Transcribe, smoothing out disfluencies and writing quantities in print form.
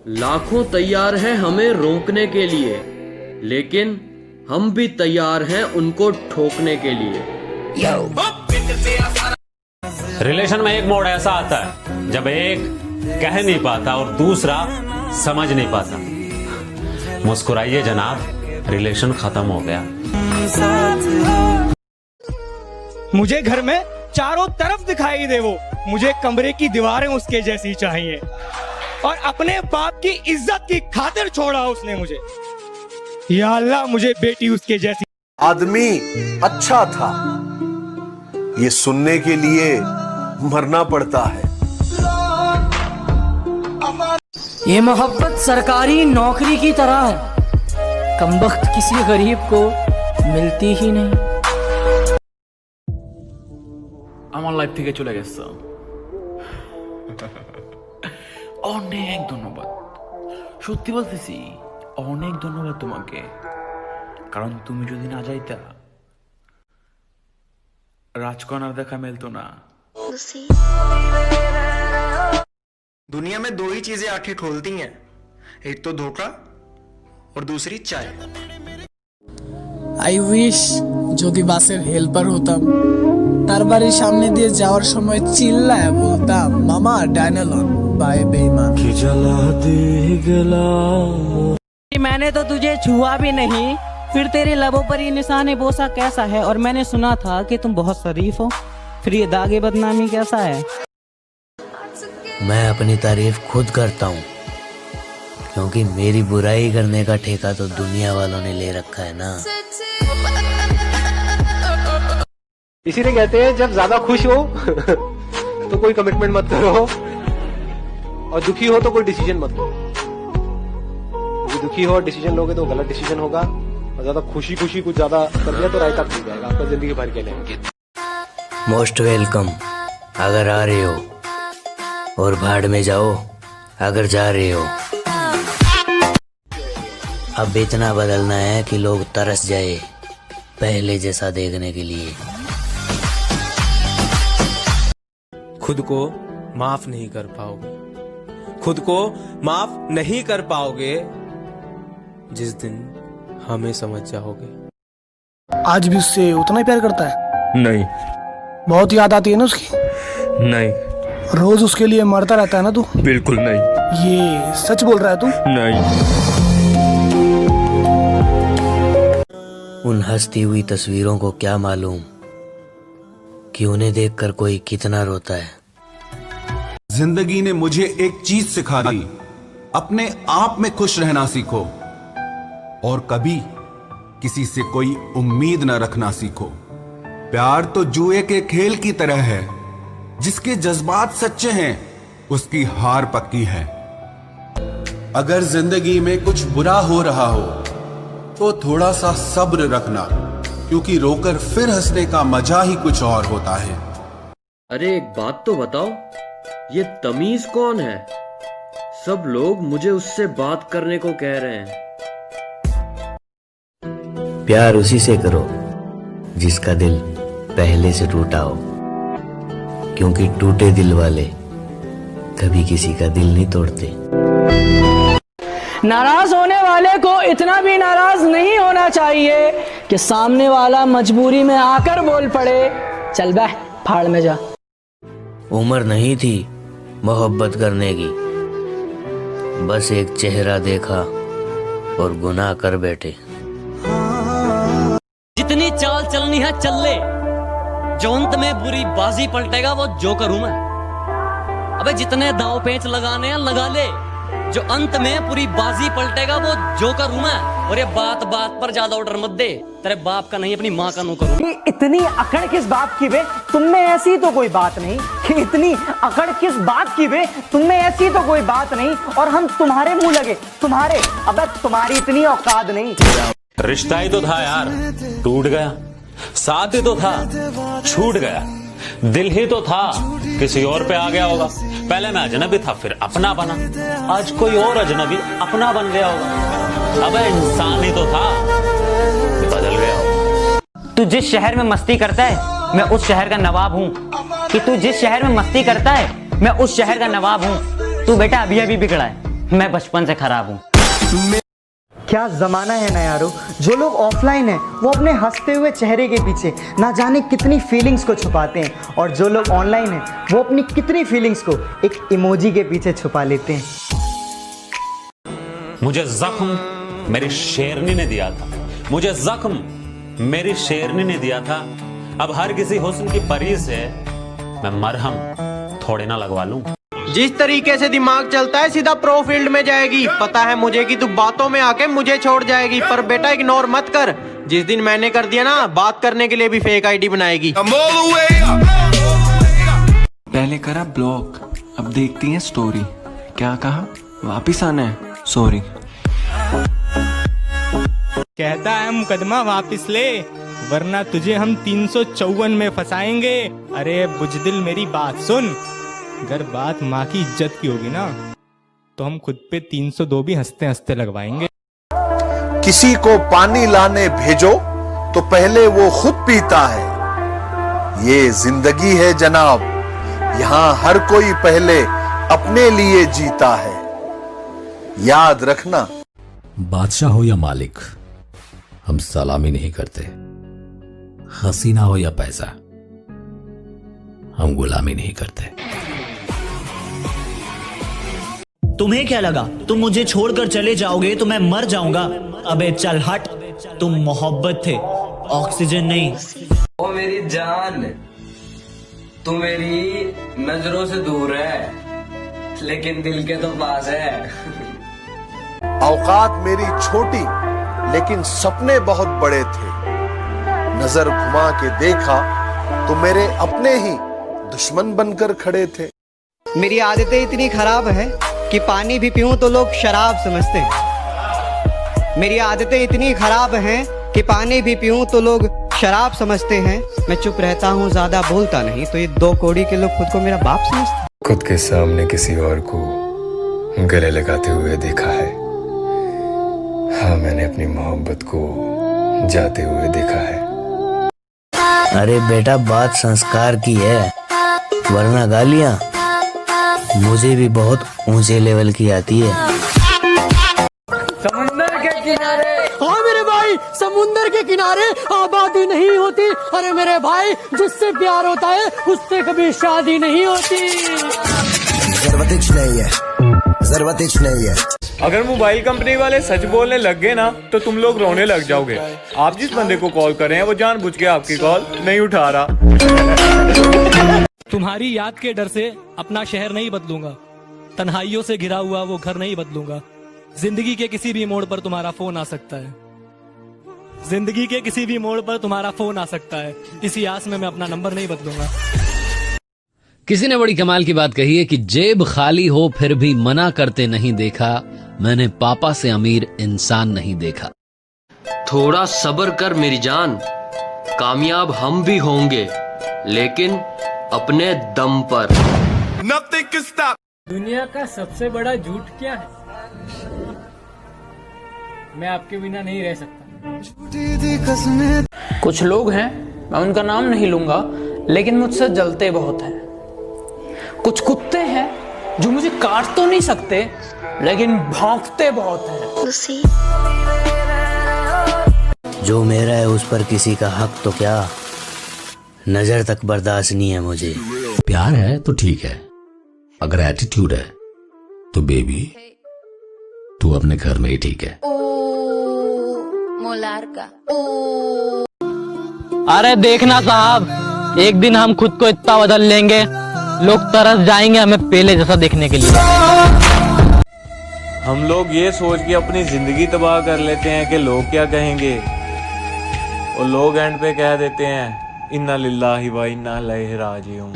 लाखों तैयार हैं हमें रोकने के लिए, लेकिन हम भी तैयार हैं उनको ठोकने के लिए। रिलेशन में एक मोड़ ऐसा आता है जब एक कह नहीं पाता और दूसरा समझ नहीं पाता। मुस्कुराइए जनाब, रिलेशन खत्म हो गया। मुझे घर में चारों तरफ दिखाई दे वो, मुझे कमरे की दीवारें उसके जैसी चाहिए, और अपने बाप की इज्जत की खातिर छोड़ा उसने मुझे। या अल्लाह मुझे बेटी उसके जैसी। आदमी अच्छा था, ये सुनने के लिए मरना पड़ता है। ये मोहब्बत सरकारी नौकरी की तरह है, कमबख्त किसी गरीब को मिलती ही नहीं। আমার লাইফ থেকে চলে গেছে অনেক ধন্যবাদ, সত্যি বলতেছি অনেক ধন্যবাদ তোমাকে, কারণ তুমি যদি না যাইতা রাজকন্যার দেখা মিলতো না। दुनिया में दो ही चीजें आंखें खोलती हैं, एक तो धोखा और दूसरी चाय। আই উইশ যদি বাসের হেল্পার হতাম, তার বাড়ির সামনে দিয়ে যাওয়ার সময় চিল্লায় বলতাম, মামা ডায়নালন বাই বেঈমান। मैंने तो तुझे छुआ भी नहीं, फिर तेरे लबों पर ये निशान बोसा कैसा है? और मैंने सुना था कि तुम बहुत शरीफ हो, फिर ये दागे बदनामी कैसा है? मैं अपनी तारीफ खुद करता हूँ, क्योंकि मेरी बुराई करने का ठेका तो दुनिया वालों ने ले रखा है ना। इसीलिए कहते हैं जब ज्यादा खुश हो तो कोई कमिटमेंट मत करो, और दुखी हो तो कोई डिसीजन मत लो। दुखी हो और डिसीजन लोगे तो गलत डिसीजन होगा, और ज्यादा खुशी खुशी कुछ ज्यादा कर दिया तो रायता पी जाएगा आपका जिंदगी भर के लिए। मोस्ट वेलकम अगर आ रहे हो, और भाड़ में जाओ अगर जा रहे हो। अब इतना बदलना है कि लोग तरस जाए पहले जैसा देखने के लिए। खुद को माफ नहीं कर पाओगे, खुद को माफ नहीं कर पाओगे जिस दिन हमें समझ जाओगे। आज भी उससे उतना ही प्यार करता है? नहीं। बहुत याद आती है ना उसकी? नहीं। रोज उसके लिए मरता रहता है ना तू? बिल्कुल नहीं। ये सच बोल रहा है तू? नहीं। उन हंसती हुई तस्वीरों को क्या मालूम कि उन्हें देखकर कोई कितना रोता है। जिंदगी ने मुझे एक चीज सिखा दी, अपने आप में खुश रहना सीखो, और कभी किसी से कोई उम्मीद न रखना सीखो। प्यार तो जुए के खेल की तरह है, जिसके जज्बात सच्चे हैं उसकी हार पक्की है। अगर जिंदगी में कुछ बुरा हो रहा हो तो थोड़ा सा सब्र रखना, क्योंकि रोकर फिर हंसने का मजा ही कुछ और होता है। अरे एक बात तो बताओ, ये तमीज कौन है? सब लोग मुझे उससे बात करने को कह रहे हैं। प्यार उसी से करो जिसका दिल पहले से टूटा हो, क्योंकि टूटे दिल वाले कभी किसी का दिल नहीं तोड़ते। नाराज होने वाले को इतना भी नाराज नहीं होना चाहिए कि सामने वाला मजबूरी में आकर बोल पड़े, चल बे फाड़ में जा। उम्र नहीं थी मोहब्बत करने की, बस एक चेहरा देखा और गुनाह कर बैठे। जितनी चाल चलनी है चल ले, जो अंत में बुरी बाजी पलटेगा वो जोकर हूं मैं। अबे जितने दाव पेच लगाने हैं लगा ले, जो अंत में पूरी बाजी पलटेगा वो जोकर हूं मैं। और ये बात बात पर ज्यादा ऑर्डर मत दे, तेरे बाप का नहीं अपनी माँ का नौकर हूं। इतनी अकड़ किस बात की बे, तुम में ऐसी तो कोई बात नहीं। कि इतनी अकड़ किस बात की बे, तुम में ऐसी तो कोई बात नहीं, और हम तुम्हारे मुंह लगे तुम्हारे। अबे तुम्हारी इतनी औकात नहीं। रिश्ता ही तो था यार, टूट गया। साथ ही तो था, छूट गया। दिल ही तो था, किसी और पे आ गया होगा। पहले मैं अजनबी था, फिर अपना बना, आज कोई और अजनबी अपना बन गया होगा। अब इंसान ही तो था, बदल गया होगा। तू जिस शहर में मस्ती करता है मैं उस शहर का नवाब हूँ। कि तू जिस शहर में मस्ती करता है मैं उस शहर का नवाब हूँ। तू बेटा अभी अभी बिगड़ा है, मैं बचपन से खराब हूँ। क्या जमाना है ना यारो। जो लोग ऑफलाइन हैं वो अपने हंसते हुए चेहरे के पीछे ना जाने कितनी फीलिंग्स को छुपाते हैं, और जो लोग ऑनलाइन हैं वो अपनी कितनी फीलिंग्स को एक इमोजी के पीछे छुपा लेते हैं। मुझे जख्म मेरी शेरनी ने दिया था, मुझे जख्म मेरी शेरनी ने दिया था। अब हर किसी हुस्न की परी से मैं मरहम थोड़े ना लगवा लूं। जिस तरीके से दिमाग चलता है सीधा प्रो फील्ड में जाएगी। पता है मुझे कि तू बातों में आके मुझे छोड़ जाएगी, पर बेटा इग्नोर मत कर। जिस दिन मैंने कर दिया ना, बात करने के लिए भी फेक आईडी बनाएगी। पहले करा ब्लॉक, अब देखती हैं स्टोरी। क्या कहा? वापिस आना है? सॉरी। कहता है मुकदमा वापिस ले, वरना तुझे हम 354 में फंसाएंगे। अरे बुजदिल मेरी बात सुन, अगर बात माँ की इज्जत की होगी ना तो हम खुद पे 302 भी हंसते हंसते लगवाएंगे। किसी को पानी लाने भेजो तो पहले वो खुद पीता है। ये जिंदगी है जनाब, यहां हर कोई पहले अपने लिए जीता है। याद रखना, बादशाह हो या मालिक, हम सलामी नहीं करते। हसीना हो या पैसा, हम गुलामी नहीं करते। तुम्हें क्या लगा तुम मुझे छोड़कर चले जाओगे तो मैं मर जाऊंगा? अबे चल हट, तुम मोहब्बत थे, ऑक्सीजन नहीं। ओ मेरी जान, तू मेरी नजरों से दूर है लेकिन दिल के तो पास है। औकात मेरी छोटी लेकिन सपने बहुत बड़े थे। नजर घुमा के देखा तो मेरे अपने ही दुश्मन बनकर खड़े थे। मेरी आदतें इतनी खराब है कि पानी भी पीऊं तो लोग शराब समझते हैं। मेरी आदतें इतनी खराब हैं कि पानी भी पीऊं तो लोग शराब समझते हैं। मैं चुप रहता हूँ, ज्यादा बोलता नहीं, तो ये 2 कौड़ी के लोग खुद को मेरा बाप समझते हैं। खुद के सामने किसी और को गले लगाते हुए देखा है। हाँ, मैंने अपनी मोहब्बत को जाते हुए देखा है। अरे बेटा, बात संस्कार की है, वरना गालियां मुझे भी बहुत ऊंचे लेवल की आती है। समुंदर के किनारे, हाँ मेरे भाई, समुंदर के किनारे आबादी नहीं होती। अरे मेरे भाई, जिससे प्यार होता है उससे कभी शादी नहीं होती। जरूरत नहीं है, जरूरत नहीं है। अगर मोबाइल कंपनी वाले सच बोलने लग गए ना तो तुम लोग रोने लग जाओगे। आप जिस बंदे को कॉल कर रहे हैं वो जानबूझ के आपकी कॉल नहीं उठा रहा। तुम्हारी याद के डर से अपना शहर नहीं बदलूंगा, तन्हाइयों से घिरा हुआ वो घर नहीं बदलूंगा। जिंदगी के किसी भी मोड़ पर तुम्हारा फोन आ सकता है, जिंदगी के किसी भी मोड़ पर तुम्हारा फोन आ सकता है। इसी आस में मैं अपना नंबर नहीं बदलूंगा। किसी ने बड़ी कमाल की बात कही है कि जेब खाली हो फिर भी मना करते नहीं देखा, मैंने पापा से अमीर इंसान नहीं देखा। थोड़ा सब्र कर मेरी जान, कामयाब हम भी होंगे लेकिन अपने दम पर। दुनिया का सबसे बड़ा झूठ क्या है? मैं आपके बिना नहीं रह सकता। कुछ लोग हैं, मैं उनका नाम नहीं लूंगा, लेकिन मुझसे जलते बहुत हैं। कुछ कुत्ते हैं जो मुझे काट तो नहीं सकते लेकिन भौंकते बहुत हैं। जो मेरा है उस पर किसी का हक तो क्या, नजर तक बर्दाश्त नहीं है मुझे। प्यार है तो ठीक है, अगर एटीट्यूड है तो बेबी तू अपने घर में ही ठीक है। अरे देखना साहब, एक दिन हम खुद को इतना बदल लेंगे लोग तरस जाएंगे हमें पहले जैसा देखने के लिए। हम लोग ये सोच के अपनी जिंदगी तबाह कर लेते हैं कि लोग क्या कहेंगे, और लोग एंड पे कह देते हैं इन्ना लिल्लाहि व इन्ना इलैहि राजिऊन।